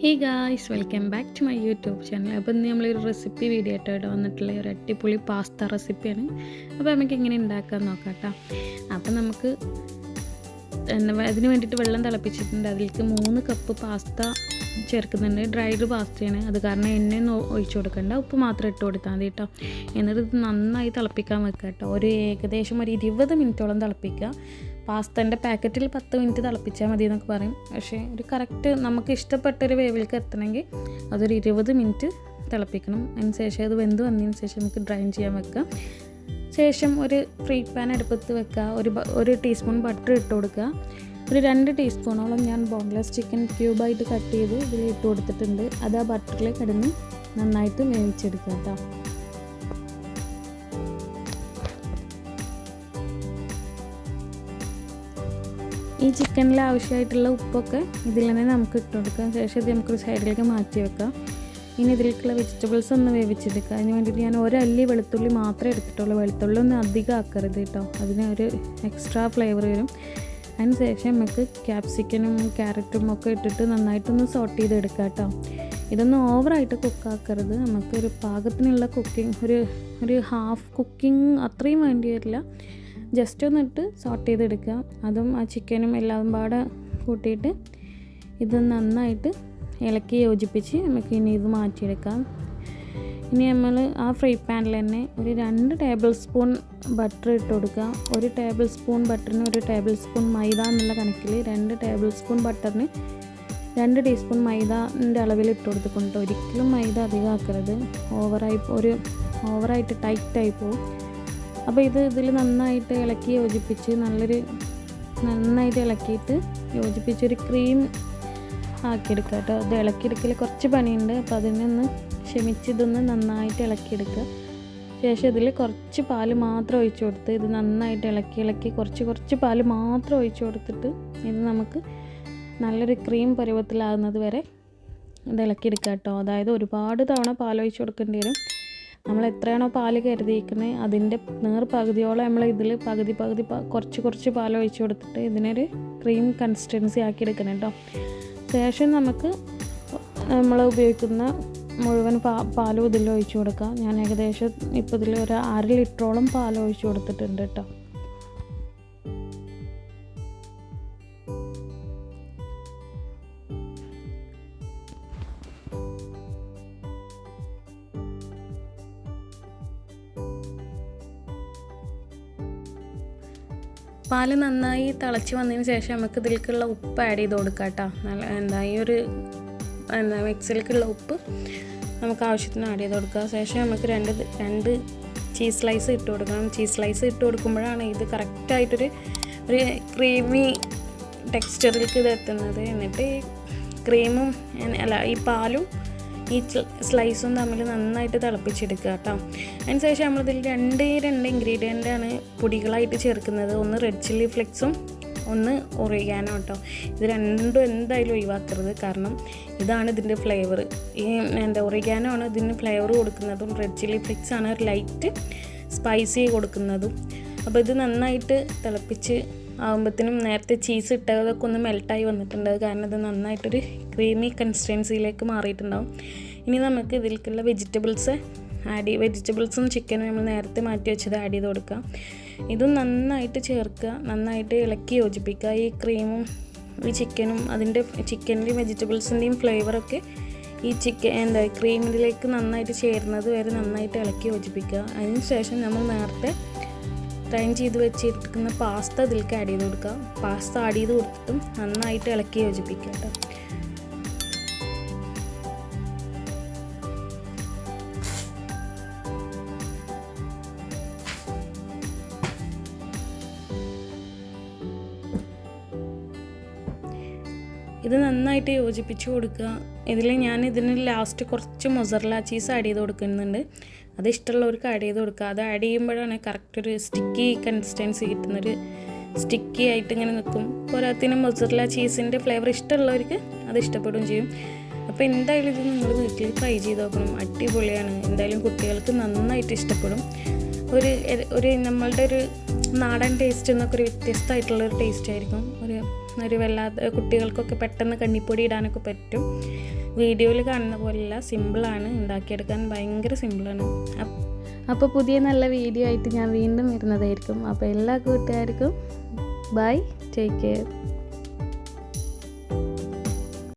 Hey guys, welcome back to my YouTube channel. അപ്പോൾ ഇന്ന് നമ്മളൊരു റെസിപ്പി വീഡിയോ ആയിട്ട് ഇവിടെ വന്നിട്ടുള്ള ഒരു അടിപൊളി പാസ്ത റെസിപ്പിയാണ്. അപ്പോൾ നമുക്ക് എങ്ങനെ ഉണ്ടാക്കാമെന്ന് നോക്കാം കേട്ടോ. അപ്പോൾ നമുക്ക് അതിന് വേണ്ടിയിട്ട് വെള്ളം തിളപ്പിച്ചിട്ടുണ്ട്. അതിലേക്ക് 3 കപ്പ് പാസ്ത ചേർക്കുന്നുണ്ട്. ഡ്രൈഡ് പാസ്തയാണ്, അത് കാരണം എണ്ണ ഒഴിച്ചു കൊടുക്കണ്ട, ഉപ്പ് മാത്രം ഇട്ട് കൊടുത്താൽ മതി കേട്ടോ. എന്നിട്ട് ഇത് നന്നായി തിളപ്പിക്കാൻ വെക്കുക കേട്ടോ. ഏകദേശം ഒരു 20 മിനിറ്റോളം തിളപ്പിക്കുക. പാസ്തൻ്റെ പാക്കറ്റിൽ 10 മിനിറ്റ് തിളപ്പിച്ചാൽ മതി എന്നൊക്കെ പറയും, പക്ഷേ ഒരു കറക്റ്റ് നമുക്ക് ഇഷ്ടപ്പെട്ടൊരു വേവിലേക്ക് എത്തണമെങ്കിൽ അതൊരു 20 മിനിറ്റ് തിളപ്പിക്കണം. അതിന് ശേഷം അത് വെന്ത് വന്നതിന് ശേഷം നമുക്ക് ഡ്രൈൻ ചെയ്യാൻ വെക്കാം. ശേഷം ഒരു ഫ്രൈ പാൻ അടുപ്പത്ത് വെക്കുക. ഒരു ടീസ്പൂൺ ബട്ടർ ഇട്ട് കൊടുക്കുക. ഒരു 2 ടീസ്പൂണോളം ഞാൻ ബോൺലെസ് ചിക്കൻ ക്യൂബായിട്ട് കട്ട് ചെയ്ത് ഇതിൽ ഇട്ട് കൊടുത്തിട്ടുണ്ട്. അത് ആ ബട്ടറിൽ കിടന്ന് നന്നായിട്ട് വേവിച്ചെടുക്കുക കേട്ടോ. ഈ ചിക്കനിൽ ആവശ്യമായിട്ടുള്ള ഉപ്പൊക്കെ ഇതിൽ തന്നെ നമുക്ക് ഇട്ട് കൊടുക്കാം. ശേഷം ഇത് നമുക്കൊരു സൈഡിലേക്ക് മാറ്റി വെക്കാം. ഇനി ഇതിലേക്കുള്ള വെജിറ്റബിൾസ് ഒന്ന് വേവിച്ചെടുക്കുക. അതിന് വേണ്ടിയിട്ട് ഞാൻ ഒരല്ലി വെളുത്തുള്ളി മാത്രമേ എടുത്തിട്ടുള്ളൂ. വെളുത്തുള്ളി ഒന്നും അധികം ആക്കരുത് കേട്ടോ, അതിന് ഒരു എക്സ്ട്രാ ഫ്ലേവർ വരും. അതിന് ശേഷം നമുക്ക് ക്യാപ്സിക്കനും ക്യാരറ്റും ഒക്കെ ഇട്ടിട്ട് നന്നായിട്ടൊന്ന് സോട്ട് ചെയ്തെടുക്കുക കേട്ടോ. ഇതൊന്നും ഓവറായിട്ട് കുക്കാക്കരുത്, നമുക്കൊരു പാകത്തിനുള്ള കുക്കിംഗ്, ഒരു ഹാഫ് കുക്കിംഗ് അത്രയും വേണ്ടി വരില്ല. ജസ്റ്റ് ഒന്നിട്ട് സോട്ട് ചെയ്തെടുക്കുക. അതും ആ ചിക്കനും എല്ലാം പാടെ കൂട്ടിയിട്ട് ഇത് നന്നായിട്ട് ഇളക്കി യോജിപ്പിച്ച് നമുക്ക് ഇനി ഇത് മാറ്റിയെടുക്കാം. ഇനി നമ്മൾ ആ ഫ്രൈ പാനിൽ തന്നെ ഒരു 2 ടേബിൾ സ്പൂൺ ബട്ടർ ഇട്ട് കൊടുക്കുക. 1 ടേബിൾ സ്പൂൺ ബട്ടറിന് 1 ടേബിൾ സ്പൂൺ മൈദ എന്നുള്ള കണക്കിൽ 2 ടേബിൾ സ്പൂൺ ബട്ടറിന് 2 ടീസ്പൂൺ മൈദൻ്റെ അളവിൽ ഇട്ട് കൊടുത്തിട്ടുണ്ട്. ഒരിക്കലും മൈദ അധികം ആക്കരുത്, ഓവറായിട്ട് ടൈറ്റായി പോകും. അപ്പോൾ ഇതിൽ നന്നായിട്ട് ഇളക്കി യോജിപ്പിച്ച് നന്നായിട്ട് ഇളക്കിയിട്ട് യോജിപ്പിച്ചൊരു ക്രീം ആക്കിയെടുക്കുക കേട്ടോ. ഇത് ഇളക്കിയെടുക്കൽ കുറച്ച് പണിയുണ്ട്, അപ്പോൾ അതിനൊന്ന് ക്ഷമിച്ച് ഇതൊന്ന് നന്നായിട്ട് ഇളക്കിയെടുക്കുക. ശേഷം ഇതിൽ കുറച്ച് പാല് മാത്രം ഒഴിച്ചു കൊടുത്ത് ഇത് നന്നായിട്ട് ഇളക്കി കുറച്ച് പാല് മാത്രം ഒഴിച്ചു കൊടുത്തിട്ട് ഇത് നമുക്ക് നല്ലൊരു ക്രീം പരുവത്തിലാകുന്നത് വരെ ഇത് ഇളക്കിയെടുക്കുക കേട്ടോ. അതായത് ഒരുപാട് തവണ പാലൊഴിച്ച് കൊടുക്കേണ്ടി വരും. നമ്മൾ എത്രയാണോ പാല് കരുതിയിരിക്കുന്നത് അതിൻ്റെ പകുതിയോളം നമ്മൾ ഇതിൽ പകുതി കുറച്ച് പാലൊഴിച്ച് കൊടുത്തിട്ട് ഇതിനൊരു ക്രീം കൺസിസ്റ്റൻസി ആക്കി എടുക്കണം കേട്ടോ. ശേഷം നമുക്ക് നമ്മൾ ഉപയോഗിക്കുന്ന മുഴുവൻ പാലും ഇതിൽ ഒഴിച്ചു കൊടുക്കാം. ഞാൻ ഏകദേശം ഇപ്പോൾ ഇതിൽ ഒരു 1/2 ലിറ്ററോളം പാൽ ഒഴിച്ചു കൊടുത്തിട്ടുണ്ട് കേട്ടോ. പാല് നന്നായി തിളച്ച് വന്നതിന് ശേഷം നമുക്ക് ഇതിലേക്കുള്ള ഉപ്പ് ആഡ് ചെയ്ത് കൊടുക്കാം കേട്ടോ. മിക്സിലേക്കുള്ള ഉപ്പ് നമുക്ക് ആവശ്യത്തിന് ആഡ് ചെയ്ത് കൊടുക്കുക. ശേഷം നമുക്ക് രണ്ട് ചീസ് സ്ലൈസ് ഇട്ട് കൊടുക്കണം. ചീസ് സ്ലൈസ് ഇട്ട് കൊടുക്കുമ്പോഴാണ് ഇത് കറക്റ്റായിട്ടൊരു ക്രീമി ടെക്സ്ചറിലേക്ക് ഇത് എത്തുന്നത്. എന്നിട്ട് ഈ പാലും ഈ സ്ലൈസും തമ്മിൽ നന്നായിട്ട് തിളപ്പിച്ചെടുക്കുക കേട്ടോ. അതിനുശേഷം നമ്മളിതിൽ രണ്ട് ഇൻഗ്രീഡിയൻ്റാണ് പൊടികളായിട്ട് ചേർക്കുന്നത്. ഒന്ന് റെഡ് ചില്ലി ഫ്ലെക്സും ഒന്ന് ഒറിഗാനോ കേട്ടോ. ഇത് രണ്ടും എന്തായാലും ഒഴിവാക്കരുത്, കാരണം ഇതാണ് ഇതിൻ്റെ ഫ്ലേവർ. ഒറിഗാനോ ആണ് ഇതിന് ഫ്ലേവർ കൊടുക്കുന്നതും റെഡ് ചില്ലി ഫ്ലെക്സ് ആണ് ഒരു ലൈറ്റ് സ്പൈസി കൊടുക്കുന്നതും. അപ്പോൾ ഇത് നന്നായിട്ട് തിളപ്പിച്ച് ആകുമ്പോഴത്തേനും നേരത്തെ ചീസ് ഇട്ടതൊക്കെ ഒന്ന് മെൽട്ടായി വന്നിട്ടുണ്ട്, കാരണം ഇത് നന്നായിട്ടൊരു ക്രീമി കൺസിസ്റ്റൻസിയിലേക്ക് മാറിയിട്ടുണ്ടാവും. ഇനി നമുക്ക് ഇതിലേക്കുള്ള വെജിറ്റബിൾസും ചിക്കനും നമ്മൾ നേരത്തെ മാറ്റി വെച്ചത് ആഡ് ചെയ്ത് കൊടുക്കാം. ഇതും നന്നായിട്ട് ചേർക്കുക, നന്നായിട്ട് ഇളക്കി യോജിപ്പിക്കുക. ഈ ക്രീമും ഈ ചിക്കനും ചിക്കൻ്റെയും വെജിറ്റബിൾസിൻ്റെയും ഫ്ലേവറൊക്കെ ഈ ക്രീമിലേക്ക് നന്നായിട്ട് ചേരുന്നത് വരെ നന്നായിട്ട് ഇളക്കി യോജിപ്പിക്കുക. അതിന് ശേഷം നമ്മൾ നേരത്തെ ഡ്രൈൻ ചെയ്ത് വെച്ചിരിക്കുന്ന പാസ്ത ഇതിലേക്ക് ആഡ് ചെയ്ത് കൊടുക്കുക. പാസ്ത ആഡ് ചെയ്ത് കൊടുത്തിട്ടും നന്നായിട്ട് ഇളക്കി യോജിപ്പിക്കുക കേട്ടോ. ഇത് നന്നായിട്ട് യോജിപ്പിച്ച് കൊടുക്കുക. ഇതിന് ലാസ്റ്റ് കുറച്ച് മൊസറല്ല ചീസ് ആഡ് ചെയ്ത് കൊടുക്കുന്നുണ്ട്. അത് ഇഷ്ടമുള്ളവർക്ക് ആഡ് ചെയ്ത് കൊടുക്കുക. അത് ആഡ് ചെയ്യുമ്പോഴാണ് കറക്റ്റ് ഒരു സ്റ്റിക്കി കൺസിസ്റ്റൻസി കിട്ടുന്നൊരു സ്റ്റിക്കി ആയിട്ട് ഇങ്ങനെ നിൽക്കും. പോരാത്തിന് മൊസറല്ല ചീസിൻ്റെ ഫ്ലേവർ ഇഷ്ടമുള്ളവർക്ക് അത് ഇഷ്ടപ്പെടുകയും ചെയ്യും. അപ്പോൾ എന്തായാലും ഇത് നിങ്ങൾ വീട്ടിൽ ട്രൈ ചെയ്ത് നോക്കണം, അടിപൊളിയാണ്. എന്തായാലും കുട്ടികൾക്ക് നന്നായിട്ട് ഇഷ്ടപ്പെടും. നമ്മളുടെ ഒരു നാടൻ ടേസ്റ്റ് എന്നൊക്കെ ഒരു വ്യത്യസ്തമായിട്ടുള്ളൊരു ടേസ്റ്റ് ആയിരിക്കും. ഒരു വല്ലാതെ കുട്ടികൾക്കൊക്കെ പെട്ടെന്ന് കണ്ണിപ്പൊടി ഇടാനൊക്കെ പറ്റും. വീഡിയോയിൽ കാണുന്ന പോലെയല്ല, സിമ്പിളാണ്, ഉണ്ടാക്കിയെടുക്കാൻ ഭയങ്കര സിമ്പിളാണ്. അപ്പോൾ പുതിയ നല്ല വീഡിയോ ആയിട്ട് ഞാൻ വീണ്ടും വരുന്നതായിരിക്കും. അപ്പോൾ എല്ലാ കൂട്ടുകാർക്കും ബൈ, ടേക്ക് കെയർ.